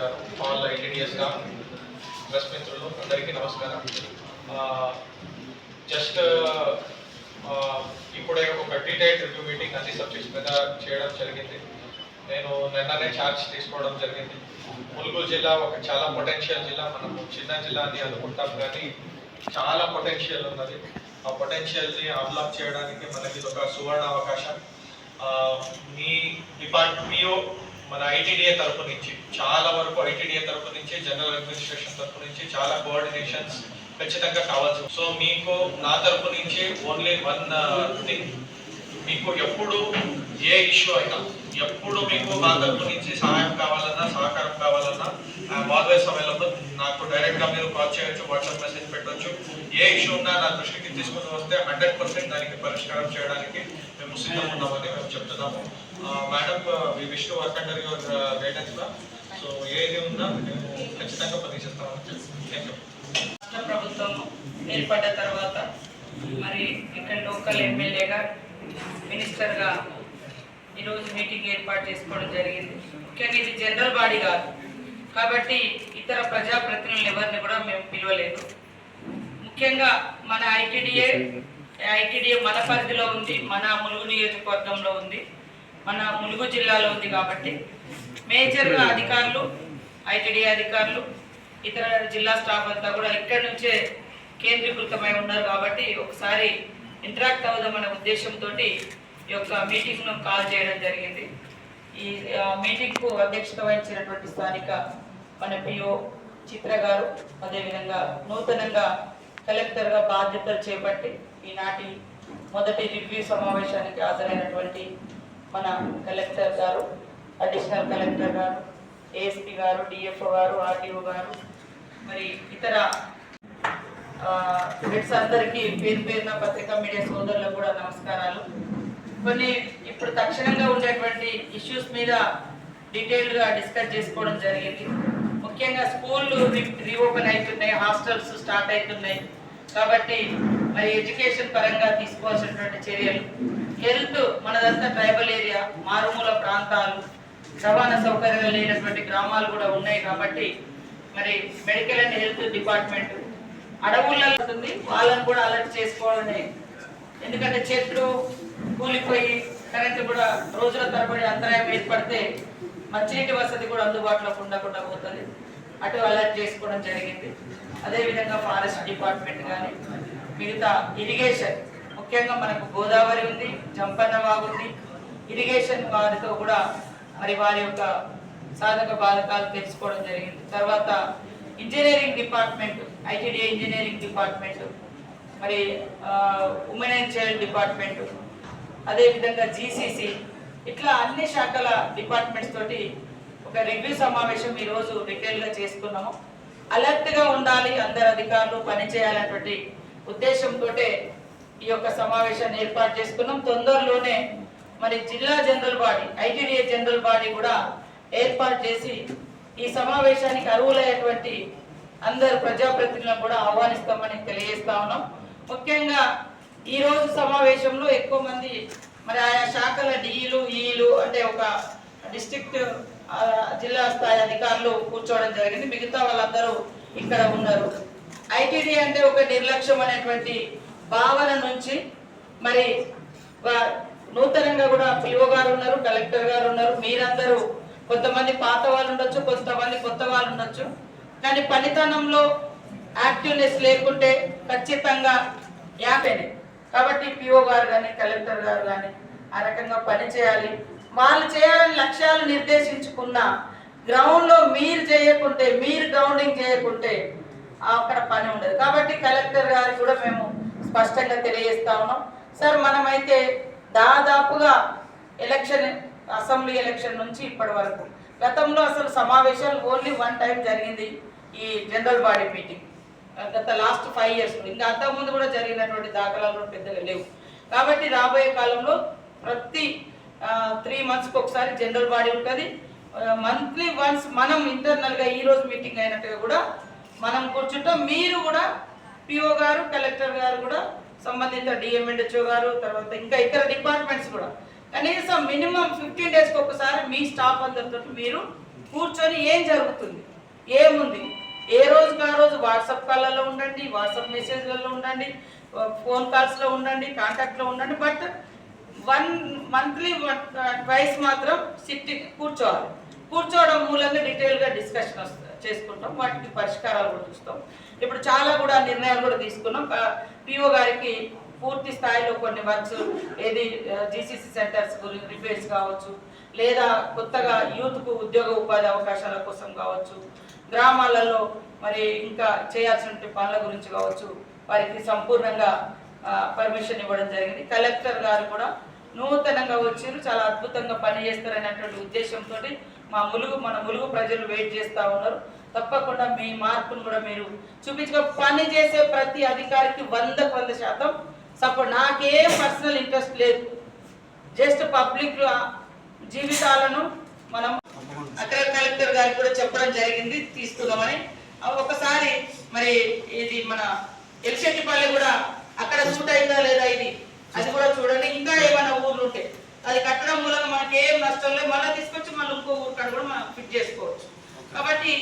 గారు, all ITDS గారు, press మిత్రులు అందరికీ నమస్కారం. జస్ట్ ఇప్పుడే ఒక డీటెయిల్డ్ రివ్యూ మీటింగ్ అన్ని సబ్జెక్ట్స్ మీద చేయడం జరిగింది. నేను నిన్ననే ఛార్జ్ తీసుకోవడం జరిగింది. ములుగు జిల్లా ఒక చాలా పొటెన్షియల్ జిల్లా. మనము చిన్న జిల్లా అని అనుకుంటాం కానీ చాలా పొటెన్షియల్ ఉన్నది. ఆ పొటెన్షియల్ని అన్లాక్ చేయడానికి మనకి ఇది ఒక సువర్ణ అవకాశం. మీ డిపార్ట్మెంట్ మన ఐటీడీఏ తరఫు నుంచి చాలా వరకు ఐటీడీఏ తరఫు నుంచి జనరల్ అడ్మినిస్ట్రేషన్ తరఫు నుంచి చాలా కోఆర్డినేషన్స్ ఖచ్చితంగా కావచ్చు. సో మీకు నా తరఫు నుంచి ఓన్లీ వన్ థింగ్, మీకు ఎప్పుడు ఏ ఇష్యూ అయినా ఎప్పుడు మీకు నా తరఫు నుంచి సహాయం కావాలన్నా సహకారం కావాలన్నా ఐఎమ్ ఆల్వేస్ అవైలబుల్. నాకు డైరెక్ట్గా మీరు కాల్ చేయొచ్చు, వాట్సాప్ మెసేజ్ పెట్టవచ్చు. ఏ ఇష్యూ ఉన్నా నా దృష్టికి తీసుకుని వస్తే 100% దానికి పరిష్కారం చేయడానికి మేము సిద్ధంగా ఉన్నామని మేము చెప్తున్నాము. Madam, we wish to work under your గైడెన్స్లో. సో ఏది ఉన్నా మేము ఖచ్చితంగా పనిచేస్తామని థ్యాంక్ యూ. రాష్ట్ర ప్రభుత్వం ఏర్పడ్డ తర్వాత మరి ఇక్కడ లోకల్ ఎమ్మెల్యేగా మినిస్టర్గా ఈరోజు మీటింగ్ ఏర్పాటు చేసుకోవడం జరిగింది. ముఖ్యంగా ఇది జనరల్ బాడీ కాదు కాబట్టి ఇతర ప్రజాప్రతినిధులు ఎవరిని కూడా మేము పిలవలేదు. ముఖ్యంగా మన ఐటీడీఏ మన పరిధిలో ఉంది, మన ములుగు నియోజకవర్గంలో ఉంది, మన ములుగు జిల్లాలో ఉంది. కాబట్టి మేజర్గా అధికారులు, ఐటీడీఏ అధికారులు, ఇతర జిల్లా స్టాఫ్ అంతా కూడా ఇక్కడి నుంచే కేంద్రీకృతమై ఉన్నారు. కాబట్టి ఒకసారి ఇంటరాక్ట్ అవుదామనే ఉద్దేశంతో ఈ యొక్క మీటింగ్ను కాల్ చేయడం జరిగింది. ఈ మీటింగ్కు అధ్యక్షత వహించినటువంటి స్థానిక మన పిఓ చిత్ర గారు, అదేవిధంగా నూతనంగా కలెక్టర్గా బాధ్యతలు చేపట్టి ఈనాటి మొదటి రివ్యూ సమావేశానికి హాజరైనటువంటి మన కలెక్టర్ గారు, అడిషనల్ కలెక్టర్ గారు, ఏఎస్పీ గారు, డిఎఫ్ఓ గారు, ఆర్టీఓ గారు, మరి ఇతర హెడ్స్ అందరికీ పేరు పేరున పత్రికా మీడియా సోదరులకు కూడా నమస్కారాలు. కొన్ని ఇప్పుడు తక్షణంగా ఉండేటువంటి ఇష్యూస్ మీద డీటెయిల్గా డిస్కస్ చేసుకోవడం జరిగింది. ముఖ్యంగా స్కూళ్ళు రీఓపెన్ అవుతున్నాయి, హాస్టల్స్ స్టార్ట్ అవుతున్నాయి. కాబట్టి మరి ఎడ్యుకేషన్ పరంగా తీసుకోవాల్సినటువంటి చర్యలు, హెల్త్, మనదంతా ట్రైబల్ ఏరియా, మారుమూల ప్రాంతాలు, రవాణా సౌకర్యాలు లేనటువంటి గ్రామాలు కూడా ఉన్నాయి. కాబట్టి మరి మెడికల్ అండ్ హెల్త్ డిపార్ట్మెంట్ అడవుల్లో ఉంటుంది, వాళ్ళని కూడా అలర్ట్ చేసుకోవాలని. ఎందుకంటే చెట్లు కూలిపోయి కరెంటు కూడా రోజుల తరబడి అంతరాయం ఏర్పడితే మంచినీటి వసతి కూడా అందుబాటులోకి ఉండకుండా పోతుంది. అటు అలర్ట్ చేసుకోవడం జరిగింది. అదేవిధంగా ఫారెస్ట్ డిపార్ట్మెంట్ కానీ మిగతా ఇరిగేషన్, ముఖ్యంగా మనకు గోదావరి ఉంది, జంపన్న వాగు ఉంది, ఇరిగేషన్ వారితో కూడా మరి వారి యొక్క సాధక బాధకాలు తెలుసుకోవడం జరిగింది. తర్వాత engineering department, ITDA engineering department, మరి ఉమెన్ అండ్ చైల్డ్ డిపార్ట్మెంట్, అదేవిధంగా జీసీసీ, ఇట్లా అన్ని శాఖల డిపార్ట్మెంట్స్ తోటి ఒక రివ్యూ సమావేశం ఈరోజు డీటెయిల్గా చేసుకున్నాము. అలర్ట్గా ఉండాలి, అందరు అధికారులు పనిచేయాలన్నటువంటి ఉద్దేశంతో ఈ యొక్క సమావేశాన్ని ఏర్పాటు చేసుకున్నాం. తొందరలోనే మరి జిల్లా general body, ITDA general body కూడా ఏర్పాటు చేసి ఈ సమావేశానికి అర్హులైనటువంటి అందరు ప్రజాప్రతినిధులను కూడా ఆహ్వానిస్తామని తెలియజేస్తా ఉన్నాం. ముఖ్యంగా ఈ రోజు సమావేశంలో ఎక్కువ మంది మరి ఆయా శాఖల డిఈలు, ఈఈలు అంటే ఒక డిస్ట్రిక్ట్ జిల్లా స్థాయి అధికారులు కూర్చోవడం జరిగింది. మిగతా వాళ్ళందరూ ఇక్కడ ఉన్నారు. ఐటీడీఏ అంటే ఒక నిర్లక్ష్యం అనేటువంటి భావన నుంచి మరి నూతనంగా కూడా పిఓ గారు ఉన్నారు, కలెక్టర్ గారు ఉన్నారు. మీరందరూ కొంతమంది పాత వాళ్ళు ఉండొచ్చు, కొంతమంది కొత్త వాళ్ళు ఉండొచ్చు. కానీ పనితనంలో యాక్టివ్నెస్ లేకుంటే ఖచ్చితంగా యాపెనే. కాబట్టి పిఓ గారు కానీ కలెక్టర్ గారు కానీ ఆ రకంగా పని చేయాలి. వాళ్ళు చేయాలని లక్ష్యాలు నిర్దేశించుకున్న గ్రౌండ్లో మీరు చేయకుంటే, మీరు గ్రౌండింగ్ చేయకుంటే అక్కడ పని ఉండదు. కాబట్టి కలెక్టర్ గారికి కూడా మేము స్పష్టంగా తెలియజేస్తా ఉన్నాం. సార్, మనమైతే దాదాపుగా అసెంబ్లీ ఎలక్షన్ నుంచి ఇప్పటి వరకు గతంలో అసలు సమావేశాలు ఓన్లీ వన్ టైం జరిగింది, ఈ జనరల్ బాడీ మీటింగ్. గత లాస్ట్ 5 years ఇంకా అంతకుముందు కూడా జరిగినటువంటి దాఖలాలు పెద్దగా లేవు. కాబట్టి రాబోయే కాలంలో ప్రతి 3 monthsకి ఒకసారి జనరల్ బాడీ ఉంటుంది. మంత్లీ వన్స్ మనం ఇంటర్నల్గా ఈరోజు మీటింగ్ అయినట్టుగా కూడా మనం కూర్చుంటాం. మీరు కూడా పిఓ గారు, కలెక్టర్ గారు కూడా, సంబంధిత డిఎంఎండ్హెచ్ఓ గారు, తర్వాత ఇంకా ఇతర డిపార్ట్మెంట్స్ కూడా కనీసం మినిమం 15 daysకి ఒకసారి మీ స్టాఫ్ అందరితో మీరు కూర్చొని ఏం జరుగుతుంది, ఏముంది, ఏ రోజుకి ఆ రోజు వాట్సాప్ కాల్లో ఉండండి, వాట్సాప్ మెసేజ్లలో ఉండండి, ఫోన్ కాల్స్లో ఉండండి, కాంటాక్ట్లో ఉండండి. బట్ 1 monthly ట్వైస్ మాత్రం కూర్చోవాలి. కూర్చోవడం మూలంగా డీటెయిల్గా డిస్కషన్ చేసుకుంటాం, వాటికి పరిష్కారాలు కూడా చూస్తాం. ఇప్పుడు చాలా కూడా నిర్ణయాలు కూడా తీసుకున్నాం. పిఓ గారికి పూర్తి స్థాయిలో కొన్ని వర్క్స్ ఏది జీసీసీ సెంటర్స్ గురించి రిపేర్స్ కావచ్చు, లేదా కొత్తగా యూత్కు ఉద్యోగ ఉపాధి అవకాశాల కోసం కావచ్చు, గ్రామాలలో మరి ఇంకా చేయాల్సిన పనుల గురించి కావచ్చు, వారికి సంపూర్ణంగా పర్మిషన్ ఇవ్వడం జరిగింది. కలెక్టర్ గారు కూడా నూతనంగా వచ్చారు, చాలా అద్భుతంగా పనిచేస్తారనేటువంటి ఉద్దేశంతో మన ములుగు ప్రజలు వెయిట్ చేస్తూ ఉన్నారు. తప్పకుండా మీ మార్పును కూడా మీరు చూపించుకో. పని చేసే ప్రతి అధికారికి 100% సపోర్ట్. నాకేం పర్సనల్ ఇంట్రెస్ట్ లేదు, జస్ట్ పబ్లిక్ జీవితాలను మనం అక్కడ కలెక్టర్ గారికి కూడా చెప్పడం జరిగింది తీసుకుందామని. ఒకసారి మరి ఇది మన ఎల్శెట్టిపల్లి కూడా అక్కడ సూట్ అయిందా లేదా ఇది అది కూడా చూడండి. ఇంకా ఏమైనా ఊర్లు ఉంటే అది కట్టడం మూలంగా మనకి ఏం నష్టం లేదు, మళ్ళీ తీసుకొచ్చి మళ్ళీ ఇంకో ఊరు కాడ కూడా మనం ఫిట్ చేసుకోవచ్చు. కాబట్టి